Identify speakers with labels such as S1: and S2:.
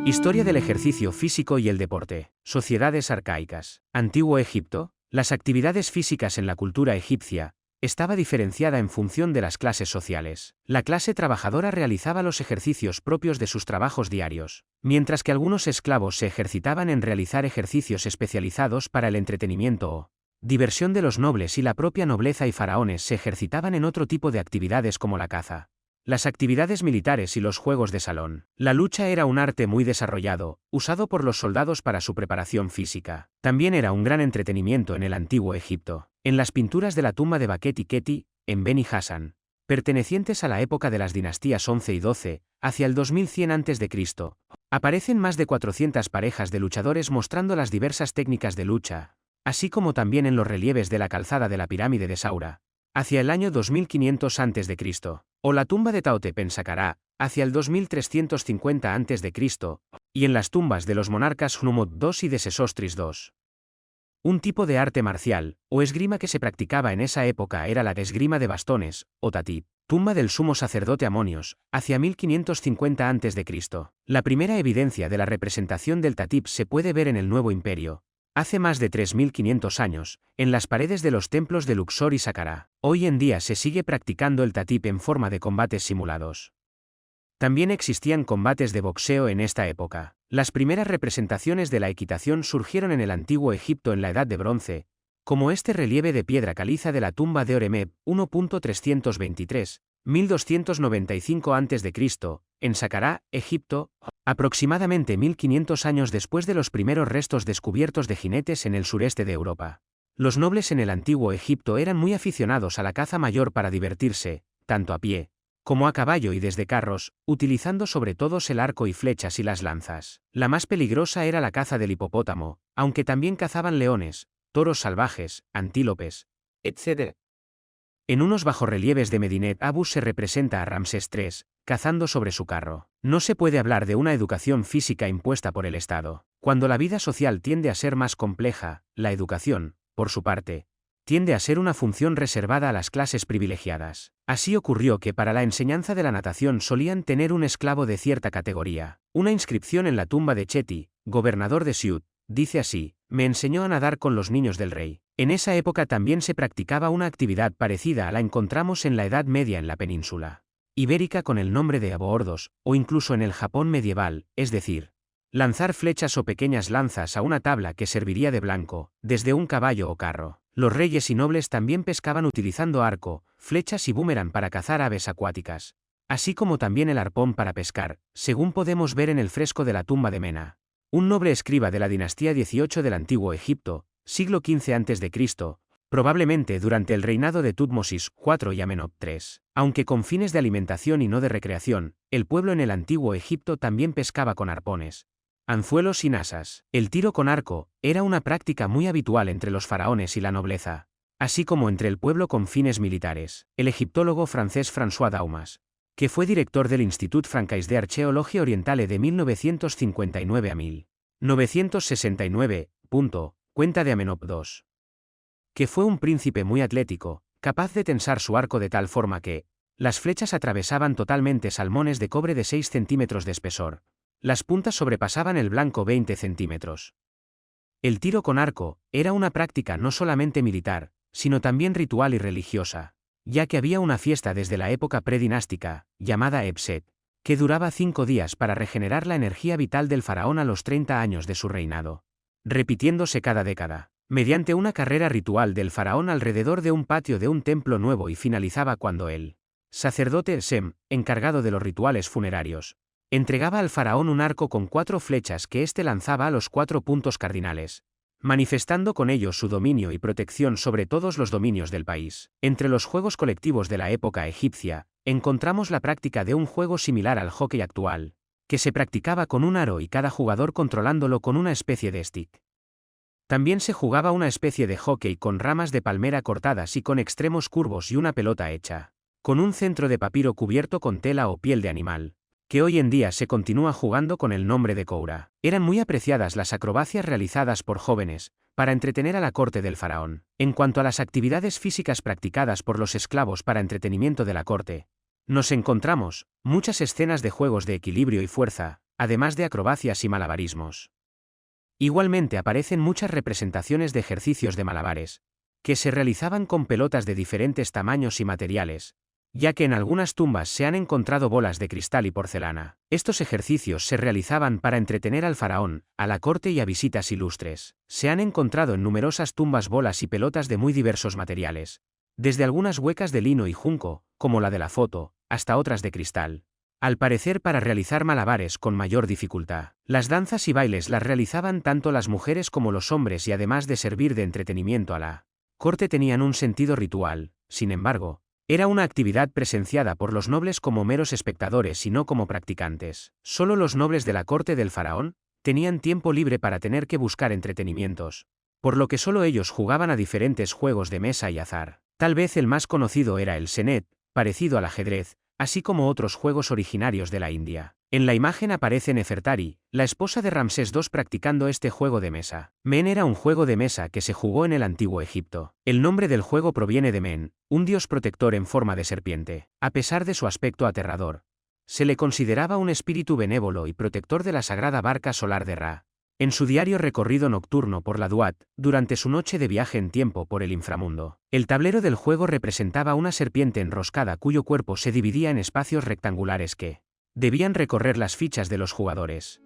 S1: Historia del ejercicio físico y el deporte. Sociedades arcaicas. Antiguo Egipto. Las actividades físicas en la cultura egipcia estaba diferenciada en función de las clases sociales. La clase trabajadora realizaba los ejercicios propios de sus trabajos diarios, mientras que algunos esclavos se ejercitaban en realizar ejercicios especializados para el entretenimiento o diversión de los nobles, y la propia nobleza y faraones se ejercitaban en otro tipo de actividades como la caza, las actividades militares y los juegos de salón. La lucha era un arte muy desarrollado, usado por los soldados para su preparación física. También era un gran entretenimiento en el antiguo Egipto. En las pinturas de la tumba de Bakhet y Keti, en Beni Hassan, pertenecientes a la época de las dinastías 11 y 12, hacia el 2100 a.C., aparecen más de 400 parejas de luchadores mostrando las diversas técnicas de lucha, así como también en los relieves de la calzada de la pirámide de Saura, hacia el año 2500 a.C., o la tumba de Taotep en Saqqara, hacia el 2350 a.C., y en las tumbas de los monarcas Hunumot II y de Sesostris II. Un tipo de arte marcial, o esgrima que se practicaba en esa época era la esgrima de bastones, o tatip, tumba del sumo sacerdote Amonios, hacia 1550 a.C. La primera evidencia de la representación del tatip se puede ver en el Nuevo Imperio, hace más de 3500 años, en las paredes de los templos de Luxor y Saqqara. Hoy en día se sigue practicando el tatip en forma de combates simulados. También existían combates de boxeo en esta época. Las primeras representaciones de la equitación surgieron en el antiguo Egipto en la Edad de Bronce, como este relieve de piedra caliza de la tumba de Horemheb, 1.323, 1295 a.C., en Saqqara, Egipto, aproximadamente 1500 años después de los primeros restos descubiertos de jinetes en el sureste de Europa. Los nobles en el antiguo Egipto eran muy aficionados a la caza mayor para divertirse, tanto a pie como a caballo y desde carros, utilizando sobre todo el arco y flechas y las lanzas. La más peligrosa era la caza del hipopótamo, aunque también cazaban leones, toros salvajes, antílopes, etc. En unos bajorrelieves de Medinet Abu se representa a Ramsés III, cazando sobre su carro. No se puede hablar de una educación física impuesta por el Estado. Cuando la vida social tiende a ser más compleja, la educación, por su parte, tiende a ser una función reservada a las clases privilegiadas. Así ocurrió que para la enseñanza de la natación solían tener un esclavo de cierta categoría. Una inscripción en la tumba de Cheti, gobernador de Siut, dice así: me enseñó a nadar con los niños del rey. En esa época también se practicaba una actividad parecida a la encontramos en la Edad Media en la península ibérica con el nombre de aboordos, o incluso en el Japón medieval, es decir, lanzar flechas o pequeñas lanzas a una tabla que serviría de blanco, desde un caballo o carro. Los reyes y nobles también pescaban utilizando arco, flechas y boomerang para cazar aves acuáticas, así como también el arpón para pescar, según podemos ver en el fresco de la tumba de Mena. Un noble escriba de la dinastía 18 del antiguo Egipto, siglo XV a.C., probablemente durante el reinado de Tutmosis IV y Amenhotep III. Aunque con fines de alimentación y no de recreación, el pueblo en el antiguo Egipto también pescaba con arpones, anzuelos y nasas. El tiro con arco era una práctica muy habitual entre los faraones y la nobleza, así como entre el pueblo con fines militares. El egiptólogo francés François Daumas, que fue director del Institut Francais d'Archéologie Orientale de 1959 a 1969, cuenta de Amenhotep II, que fue un príncipe muy atlético, capaz de tensar su arco de tal forma que las flechas atravesaban totalmente salmones de cobre de 6 centímetros de espesor. Las puntas sobrepasaban el blanco 20 centímetros. El tiro con arco era una práctica no solamente militar, sino también ritual y religiosa, ya que había una fiesta desde la época predinástica, llamada Ebset, que duraba 5 días para regenerar la energía vital del faraón a los 30 años de su reinado, repitiéndose cada década, mediante una carrera ritual del faraón alrededor de un patio de un templo nuevo, y finalizaba cuando el sacerdote Sem, encargado de los rituales funerarios, entregaba al faraón un arco con 4 flechas que éste lanzaba a los 4 puntos cardinales, manifestando con ello su dominio y protección sobre todos los dominios del país. Entre los juegos colectivos de la época egipcia, encontramos la práctica de un juego similar al hockey actual, que se practicaba con un aro y cada jugador controlándolo con una especie de stick. También se jugaba una especie de hockey con ramas de palmera cortadas y con extremos curvos y una pelota hecha con un centro de papiro cubierto con tela o piel de animal, que hoy en día se continúa jugando con el nombre de koura. Eran muy apreciadas las acrobacias realizadas por jóvenes, para entretener a la corte del faraón. En cuanto a las actividades físicas practicadas por los esclavos para entretenimiento de la corte, nos encontramos muchas escenas de juegos de equilibrio y fuerza, además de acrobacias y malabarismos. Igualmente aparecen muchas representaciones de ejercicios de malabares, que se realizaban con pelotas de diferentes tamaños y materiales, ya que en algunas tumbas se han encontrado bolas de cristal y porcelana. Estos ejercicios se realizaban para entretener al faraón, a la corte y a visitas ilustres. Se han encontrado en numerosas tumbas bolas y pelotas de muy diversos materiales, desde algunas huecas de lino y junco, como la de la foto, hasta otras de cristal. Al parecer para realizar malabares con mayor dificultad. Las danzas y bailes las realizaban tanto las mujeres como los hombres y además de servir de entretenimiento a la corte tenían un sentido ritual. Sin embargo, era una actividad presenciada por los nobles como meros espectadores y no como practicantes. Solo los nobles de la corte del faraón tenían tiempo libre para tener que buscar entretenimientos, por lo que solo ellos jugaban a diferentes juegos de mesa y azar. Tal vez el más conocido era el senet, parecido al ajedrez, así como otros juegos originarios de la India. En la imagen aparece Nefertari, la esposa de Ramsés II practicando este juego de mesa. Men era un juego de mesa que se jugó en el antiguo Egipto. El nombre del juego proviene de Men, un dios protector en forma de serpiente. A pesar de su aspecto aterrador, se le consideraba un espíritu benévolo y protector de la sagrada barca solar de Ra. En su diario recorrido nocturno por la Duat, durante su noche de viaje en tiempo por el inframundo, el tablero del juego representaba una serpiente enroscada cuyo cuerpo se dividía en espacios rectangulares que debían recorrer las fichas de los jugadores.